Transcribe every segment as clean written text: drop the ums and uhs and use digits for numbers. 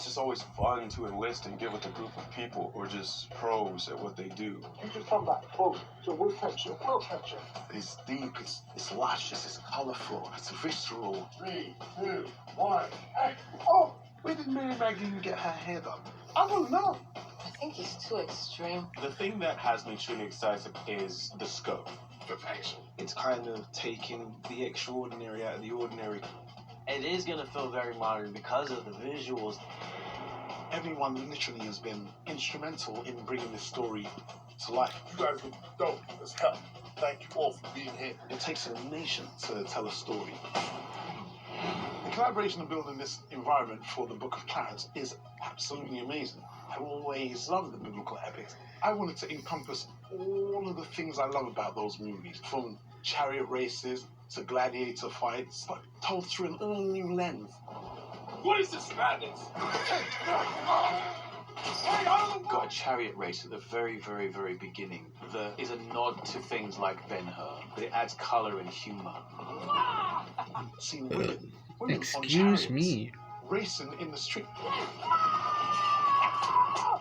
It's just always fun to enlist and get with a group of people who are just pros at what they do. You just talk about food. So what fetch you? What fetch you? It's deep, it's luscious, it's colourful, it's visceral. 3, 2, 1, action. Oh, where did Mary Magdalene get her hair done? I don't know. I think he's too extreme. The thing that has me truly excited is the scope. Perfection. It's kind of taking the extraordinary out of the ordinary. It is going to feel very modern because of the visuals. Everyone literally has been instrumental in bringing this story to life. You guys look dope as hell. Thank you all for being here. It takes a nation to tell a story. The collaboration of building this environment for the Book of Clarence is absolutely amazing. I always loved the biblical epics. I wanted to encompass all of the things I love about those movies, from chariot races to gladiator fights, but told through an all new lens. What is this madness? Got a chariot race at the very, very, very beginning that is a nod to things like Ben-Hur, but it adds colour and humour. Seen women on Excuse chariots me. racing in the street.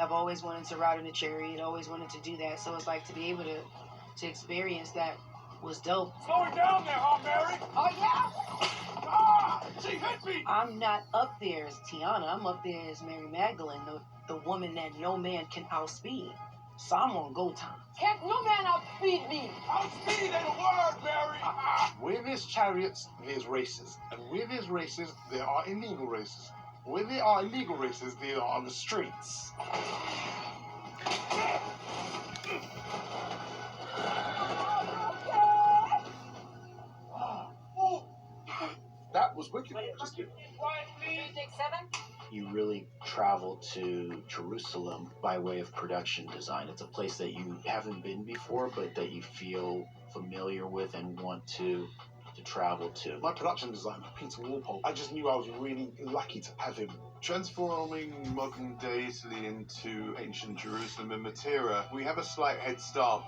I've always wanted to ride in a chariot, always wanted to do that. So it's like to be able to experience that was dope. Slow it down there, huh, Mary? Oh, yeah. Ah! She hit me! I'm not up there as Tiana. I'm up there as Mary Magdalene, the woman that no man can outspeed. So I'm on go time. Can't no man outspeed me. Outspeed ain't a word, Mary! Where there's chariots, there's races. And where there's races, there are illegal races. Where there are illegal races, there are the streets. That was wicked. Just kidding. You really travel to Jerusalem by way of production design. It's a place that you haven't been before, but that you feel familiar with and want to travel to. My production designer, Peter Walpole, I just knew I was really lucky to have him. Transforming modern day Italy into ancient Jerusalem and Matera, we have a slight head start.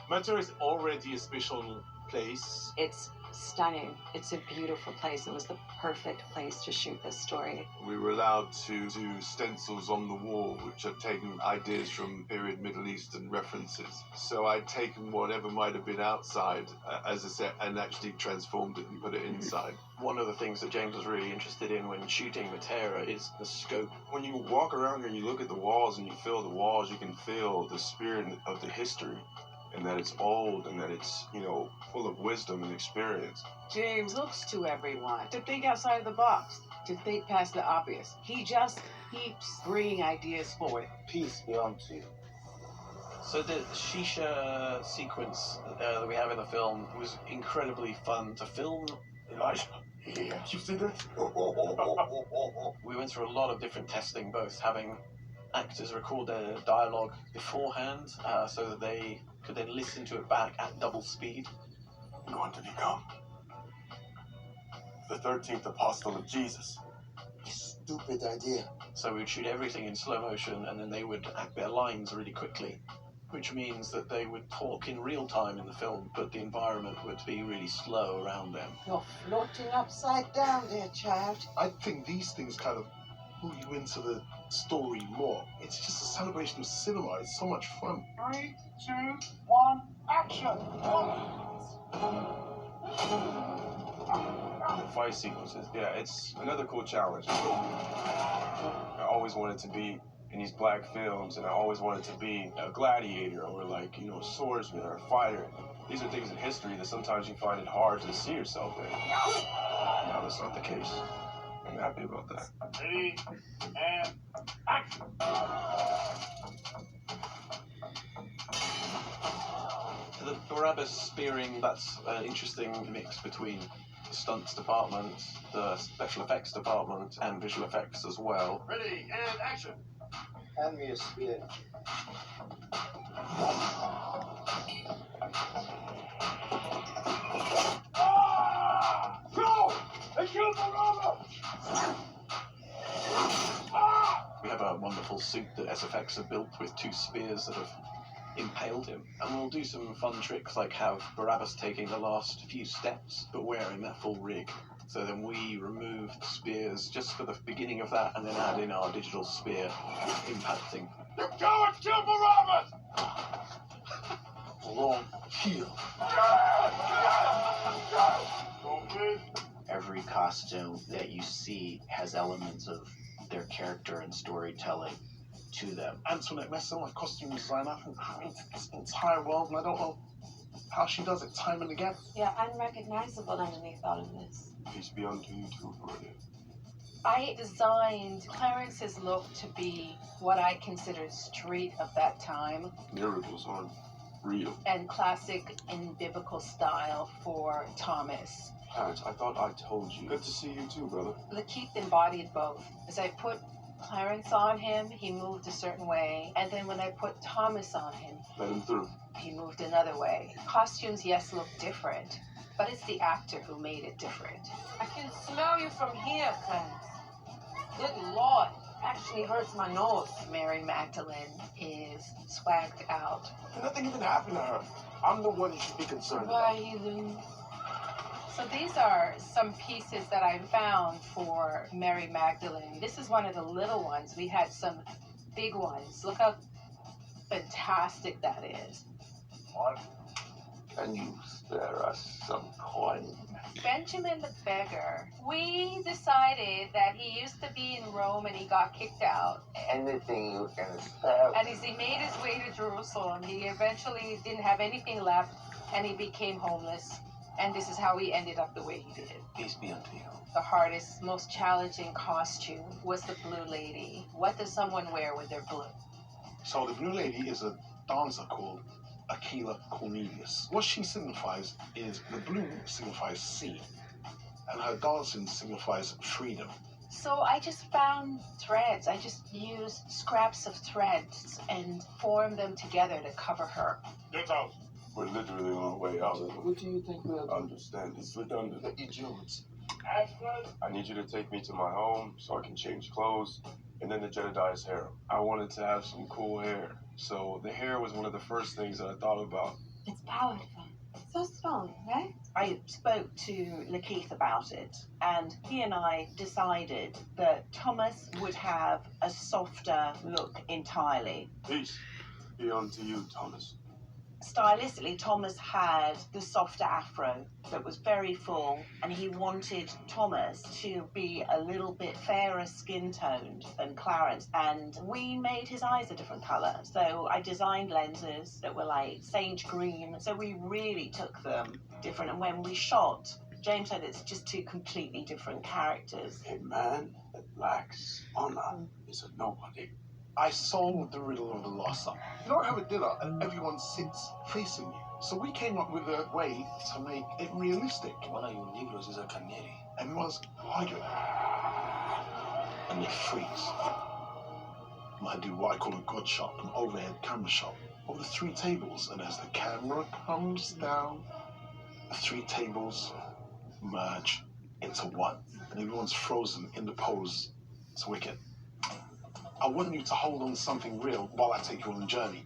Matera is already a special place. It's stunning. It's a beautiful place. It was the perfect place to shoot this story. We were allowed to do stencils on the wall, which had taken ideas from period Middle Eastern references. So I'd taken whatever might have been outside as a set and actually transformed it and put it inside. One of the things that James was really interested in when shooting Matera is the scope. When you walk around and you look at the walls and you feel the walls, you can feel the spirit of the history. And that it's old and that it's, full of wisdom and experience. James looks to everyone to think outside of the box, to think past the obvious. He just keeps bringing ideas forward. Peace be unto you. So the Shisha sequence that we have in the film was incredibly fun to film. Elijah, yeah, you see that? We went through a lot of different testing, both having actors record their dialogue beforehand so that they could then listen to it back at double speed. I'm going to become the 13th apostle of Jesus. Stupid idea. So we would shoot everything in slow motion and then they would act their lines really quickly, which means that they would talk in real time in the film, but the environment would be really slow around them. You're floating upside down there, child. I think these things kind of pull you into the story more. It's just a celebration of cinema. It's so much fun. 3, 2, 1, action! The fight sequences, it's another cool challenge. I always wanted to be in these black films, and I always wanted to be a gladiator or a swordsman or a fighter. These are things in history that sometimes you find it hard to see yourself in. Now that's not the case. I'm happy about that. Ready, and action! The Barabbas spearing, that's an interesting mix between the stunts department, the special effects department, and visual effects as well. Ready, and action! Hand me a spear. Ah! No! They killed my mama! We have a wonderful suit that SFX have built with 2 spears that have impaled him. And we'll do some fun tricks like have Barabbas taking the last few steps but wearing that full rig. So then we removed spears just for the beginning of that, and then add in our digital spear impacting. You cowards kill Barabbas! Long heel. Every costume that you see has elements of their character and storytelling to them. Antoinette Messer, my costume designer, this entire world, and I don't know how she does it time and again. You're unrecognizable underneath all of this. Peace be unto you too, brother. I designed Clarence's look to be what I considered street of that time Miracles aren't real. and classic in biblical style for Thomas. Clarence, I thought I told you. Good to see you too, brother. Lakeith embodied both. As I put Clarence on him, he moved a certain way. And then when I put Thomas on him, Let him through. he moved another way. Costumes, yes, look different, but it's the actor who made it different. I can smell you from here, Clarence. Good Lord. Actually hurts my nose. Mary Magdalene is swagged out. Nothing even happened to her. I'm the one you should be concerned about. Why you lose? So these are some pieces that I found for Mary Magdalene. This is one of the little ones. We had some big ones. Look how fantastic that is. What? Can you spare us some coin? Benjamin the beggar. We decided that he used to be in Rome and he got kicked out. Anything you can spare. And as he made his way to Jerusalem, he eventually didn't have anything left and he became homeless. And this is how he ended up the way he did. Peace be unto you. The hardest, most challenging costume was the Blue Lady. What does someone wear when they're blue? So the Blue Lady is a dancer called Aquila Cornelius. What she signifies is the blue signifies sea, and her dancing signifies freedom. So I just found threads. I just used scraps of threads and formed them together to cover her. Get out. We're literally on our way out. What do you think we'll Understand, it's redundant. you Jews? Ashford? I need you to take me to my home so I can change clothes, and then the Jedediah's harem. I wanted to have some cool hair, so the hair was one of the first things that I thought about. It's powerful. So strong, right? I spoke to Lakeith about it, and he and I decided that Thomas would have a softer look entirely. Peace be unto you, Thomas. Stylistically, Thomas had the softer afro that was very full, and he wanted Thomas to be a little bit fairer skin toned than Clarence, and we made his eyes a different colour. So I designed lenses that were like sage green, so we really took them different, and when we shot, James said it's just two completely different characters. A man that lacks honor is a nobody. I solved the riddle of the lost son. You don't have a dinner and everyone sits facing you. So we came up with a way to make it realistic. One of you Negroes is a canary. Everyone's arguing. And they freeze. I do what I call a god shot, an overhead camera shot of the three tables. And as the camera comes down, the three tables merge into one. And everyone's frozen in the pose. It's wicked. I want you to hold on to something real while I take you on a journey.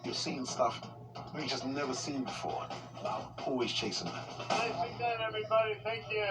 You're seeing stuff you've just never seen before. I'm always chasing that. Nicely done, everybody. Thank you.